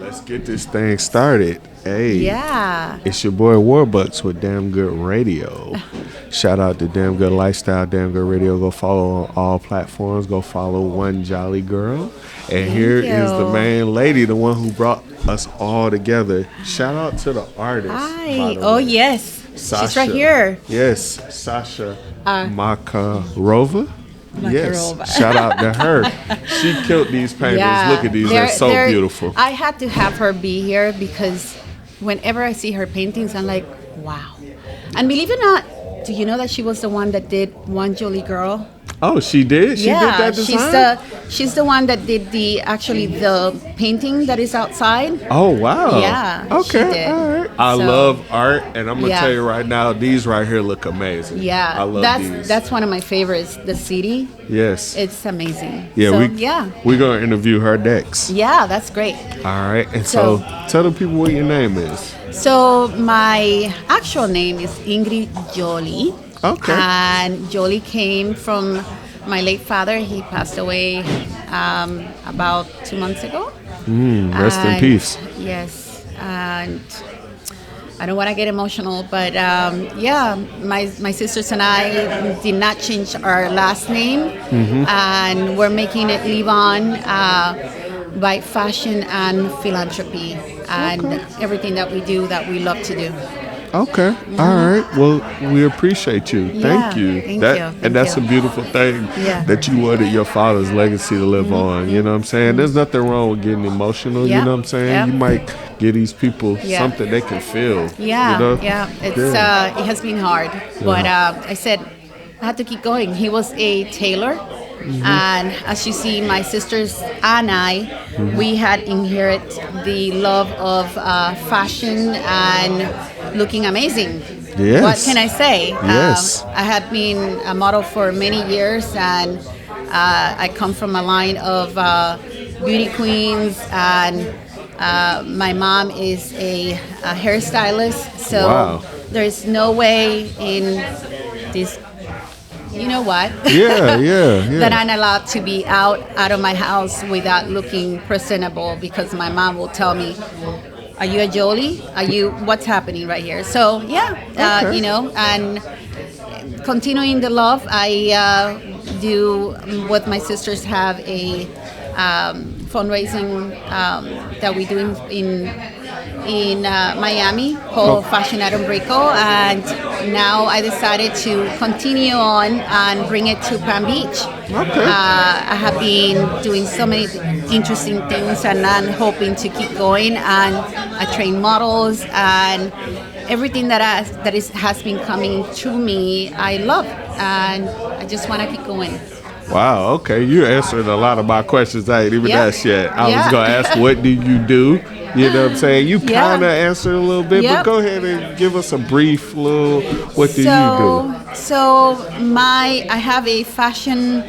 Let's get this thing started. Hey, Yeah. it's your boy Warbucks with Damn Good Radio. Shout out to Damn Good Lifestyle, Damn Good Radio. Go follow on all platforms. Go follow One Jolie Girl. And here is the main lady, the one who brought us all together. Shout out to the artist. Hi. Oh, yes. Sasha. She's right here. Yes, Sasha Makarova. Yes, shout out to her. She killed these paintings. Yeah. Look at these; they're so beautiful. I had to have her be here because whenever I see her paintings, I'm like, wow. And believe it or not, do you know that she was the one that did One Jolie Girl? Oh, she did? She did that design? She's the one that did the painting that is outside. Oh, wow. Yeah. Okay. She did. All right. I love art, and I'm gonna tell you right now, these right here look amazing. Yeah. I love these. That's one of my favorites. The city. Yes. It's amazing. Yeah. We're gonna interview her next. Yeah, that's great. All right. And so tell the people what your name is. So my actual name is Ingrid Jolie. Okay. And Joli came from my late father. He passed away about 2 months ago. Rest in peace. Yes. And I don't want to get emotional, but my sisters and I did not change our last name. And we're making it live on by fashion and philanthropy and everything that we do that we love to do. Okay. All right. Well, we appreciate you. Thank you. Thank you. And that's a beautiful thing that you wanted your father's legacy to live on. You know what I'm saying? There's nothing wrong with getting emotional. You know what I'm saying? You might give these people something they can feel. Yeah. You know? It's it has been hard, but I said I had to keep going. He was a tailor. And as you see, my sisters and I, we had inherited the love of fashion and looking amazing. Yes. What can I say? Yes. I have been a model for many years, and I come from a line of beauty queens, and my mom is a hairstylist. So there's no way in this. You know what? Yeah. That I'm allowed to be out of my house without looking presentable, because my mom will tell me, "Are you a Joli? What's happening right here?" So and continuing the love, I do with my sisters have a fundraising that we do in Miami called Fashion Adam Brico, and now I decided to continue on and bring it to Palm Beach. Okay. I have been doing so many interesting things, and I'm hoping to keep going. And I train models, and everything that has been coming to me, I love, and I just want to keep going. Wow, okay. You answered a lot of my questions I ain't even asked yet. I was going to ask, what do you do? You know what I'm saying? You kind of answered a little bit, but go ahead and give us a brief little, what do you do? So I have a fashion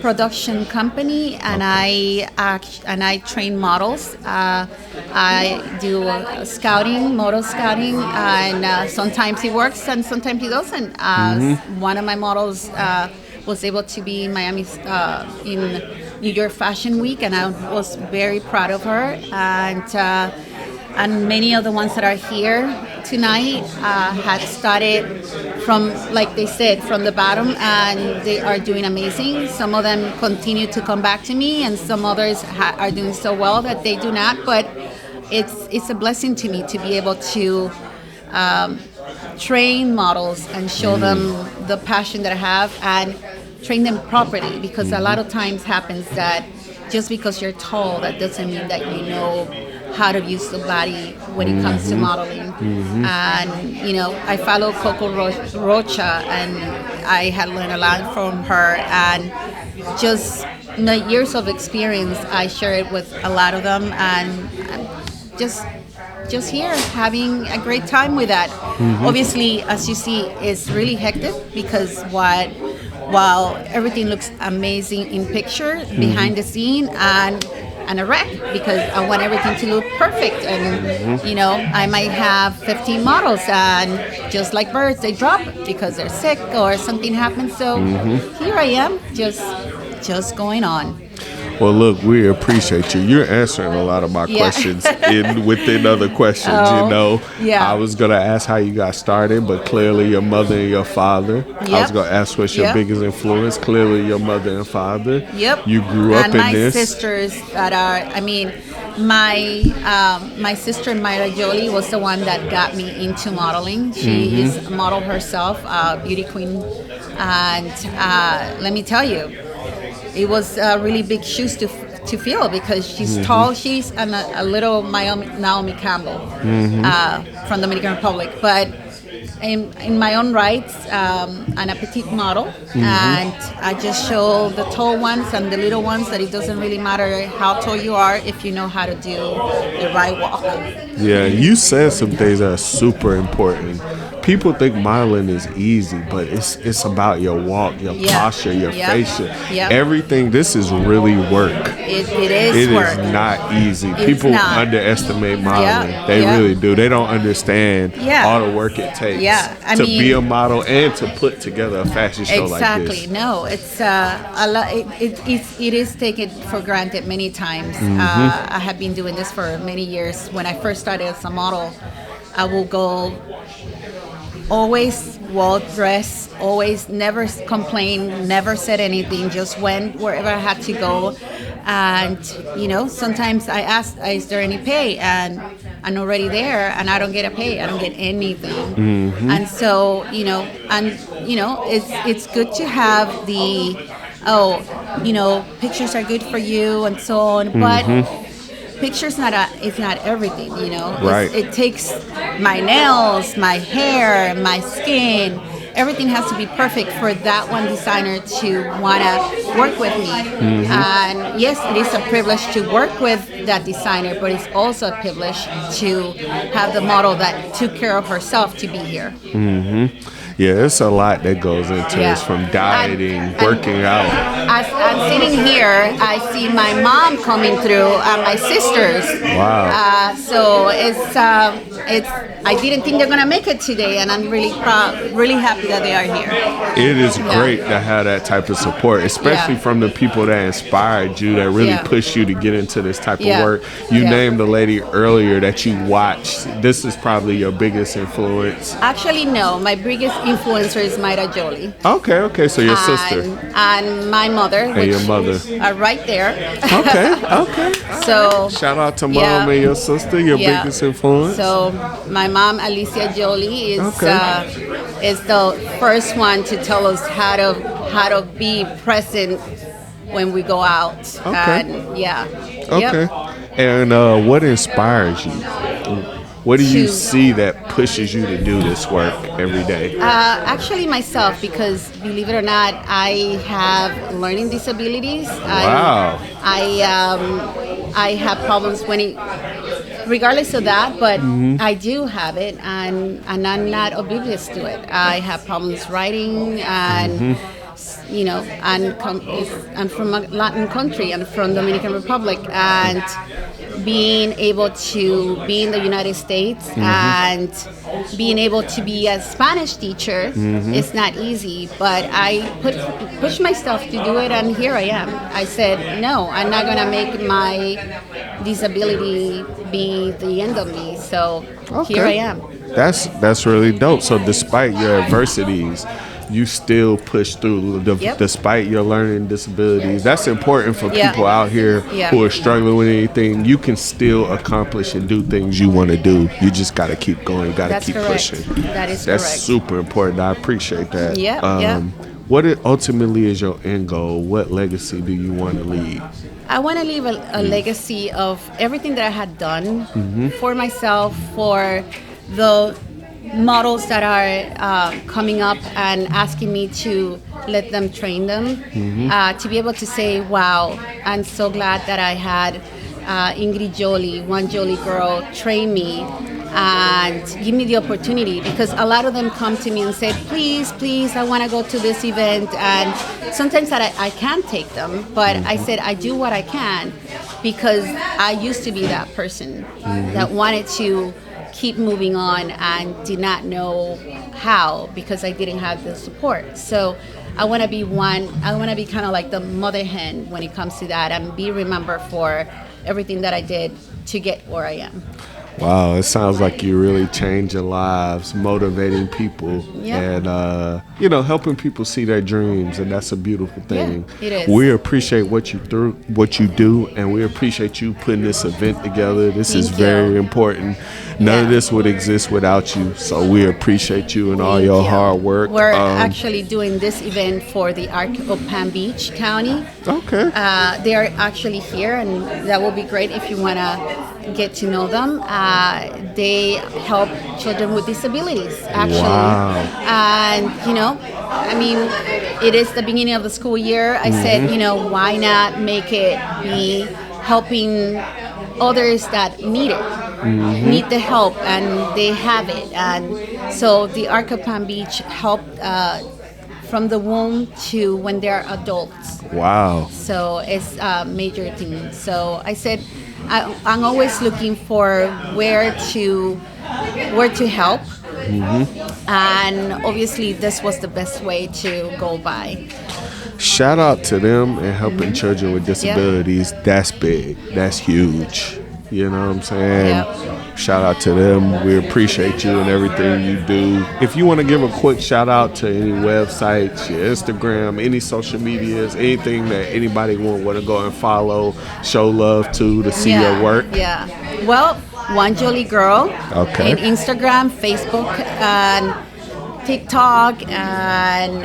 production company, and I train models. I do scouting, model scouting, and sometimes it works and sometimes it doesn't. One of my models was able to be in Miami in New York Fashion Week, and I was very proud of her. And many of the ones that are here tonight had started from, like they said, from the bottom, and they are doing amazing. Some of them continue to come back to me, and some others are doing so well that they do not. But it's a blessing to me to be able to train models and show them the passion that I have, and train them properly, because a lot of times happens that just because you're tall, that doesn't mean that you know how to use the body when it comes to modeling. And I follow Coco Rocha, and I had learned a lot from her, and just my years of experience I share it with a lot of them, and I'm just here having a great time with that. Obviously, as you see, it's really hectic, because while everything looks amazing in picture, behind the scene, and a wreck, because I want everything to look perfect. And I might have 15 models, and just like birds, they drop because they're sick or something happens. So here I am, just going on. Well, look, we appreciate you. You're answering a lot of my questions within other questions. I was gonna ask how you got started, but clearly your mother and your father. I was gonna ask what's your biggest influence. Clearly your mother and father. You grew up in this. And my sisters that are. I mean, my sister Ingrid Jolie was the one that got me into modeling. She is a model herself, beauty queen, and let me tell you, it was really big shoes to fill because she's tall. She's a little Naomi Campbell from Dominican Republic, but in my own rights, I'm a petite model, and I just show the tall ones and the little ones that it doesn't really matter how tall you are if you know how to do the right walk. Yeah, you said some things that are super important. People think modeling is easy, but it's about your walk, your posture, your facial, everything. This is really work. It is work. It is not easy. People underestimate modeling. They really do. They don't understand all the work it takes to be a model and to put together a fashion show like this. Exactly. No, it's a lot. It is taken for granted many times. I have been doing this for many years. When I first started as a model, I will go always well dressed, always never complain, never said anything, just went wherever I had to go. And sometimes I ask, is there any pay? And I'm already there and I don't get a pay, I don't get anything. And so it's good to have the pictures are good for you and so on, but pictures it's not everything, Right. It takes my nails, my hair, my skin. Everything has to be perfect for that one designer to want to work with me. And yes, it is a privilege to work with that designer, but it's also a privilege to have the model that took care of herself to be here. Yeah, there's a lot that goes into this, from dieting, working out. As I'm sitting here, I see my mom coming through and my sisters. Wow. So it's I didn't think they're gonna make it today, and I'm really proud, really happy that they are here. It is great to have that type of support, especially from the people that inspired you, that really pushed you to get into this type of work. You named the lady earlier that you watched. This is probably your biggest influence. Actually, no. My biggest influencer is Ingrid Jolie. Okay. So your sister. And my mother. And your mother. Are right there. Okay. So shout out to mom and your sister, your biggest influence. So my mom, Alicia Joli, is the first one to tell us how to be present when we go out. And And what inspires you? What do you see that pushes you to do this work every day? Actually, myself, because believe it or not, I have learning disabilities. Wow. I have problems regardless of that, but I do have it, and I'm not oblivious to it. I have problems writing, and I'm from a Latin country, I'm from Dominican Republic, and being able to be in the United States and being able to be a Spanish teacher is not easy, but I pushed myself to do it, and here I am. I said, no, I'm not going to make my disability be the end of me, so here I am. That's really dope. So despite your adversities, you still push through despite your learning disabilities. That's important for people out here who are struggling with anything. You can still accomplish and do things you want to do. You just got to keep going. You got to keep pushing. That's correct. Super important. I appreciate that. What ultimately is your end goal? What legacy do you want to leave? I want to leave a legacy of everything that I had done for myself, for the models that are coming up and asking me to let them train them, to be able to say, wow, I'm so glad that I had Ingrid Jolie, One Jolie Girl, train me and give me the opportunity, because a lot of them come to me and say, please, I want to go to this event, and sometimes that I can't take them, but I said I do what I can, because I used to be that person that wanted to keep moving on and did not know how, because I didn't have the support. So I want to be kind of like the mother hen when it comes to that, and be remembered for everything that I did to get where I am. Wow, it sounds like you really changing lives, motivating people, Yeah. and helping people see their dreams, and that's a beautiful thing. Yeah, it is. We appreciate what you do, and we appreciate you putting this event together. This is Thank you. very important. None of Yeah. this would exist without you, so we appreciate you and all Thank your you. hard work. We're actually doing this event for the Arc of Palm Beach County. Okay. They are actually here, and that will be great if you want to get to know them. They help children with disabilities, actually. Wow. And, it is the beginning of the school year. I said, why not make it be helping others that need it, need the help, and they have it. And so the Arc of Palm Beach helped from the womb to when they're adults. Wow. So it's a major thing. So I said, I'm always looking for where to help, and obviously this was the best way to go by. Shout out to them and helping children with disabilities. That's big. That's huge. You know what I'm saying? Yep. Shout out to them. We appreciate you and everything you do. If you want to give a quick shout out to any websites, your Instagram, any social medias, anything that anybody want to go and follow, show love to see your work. Yeah. Well, One Jolie Girl. Okay. In Instagram, Facebook, and TikTok, and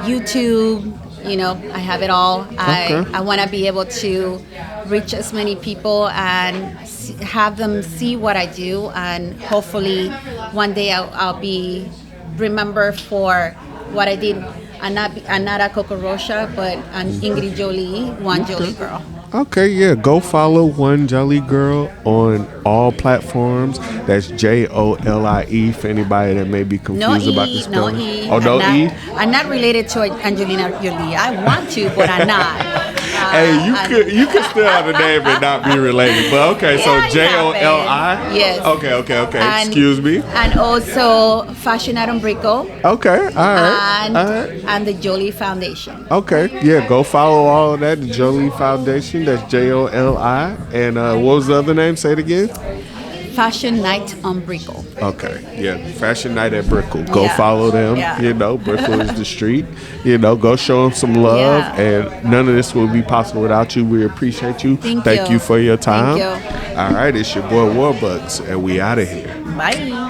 YouTube. I have it all. Okay. I want to be able to reach as many people and have them see what I do, and hopefully one day I'll be remembered for what I did. I'm not a Coco Rocha, but an Ingrid Jolie, One Jolie Girl. Okay, yeah. Go follow One Jolie Girl on all platforms. That's Jolie for anybody that may be confused about the spelling. No E. Oh, no E? I'm not related to Angelina Jolie. I want to, but I'm not. Hey, you could still have a name and not be related. But okay, so Joli? Yes. Okay. And, Excuse me. And also Fashion Adam Brico. Okay, all right. And the Joli Foundation. Okay, yeah, go follow all of that. The Joli Foundation, that's Joli. And what was the other name? Say it again. Fashion Night on Brickell. Okay, yeah, Fashion Night at Brickell. Go Yeah. follow them. Yeah. Brickell is the street. Go show them some love. Yeah. And none of this would be possible without you. We appreciate you. Thank you you for your time. Thank you. All right, it's your boy Warbucks, and we out of here. Bye.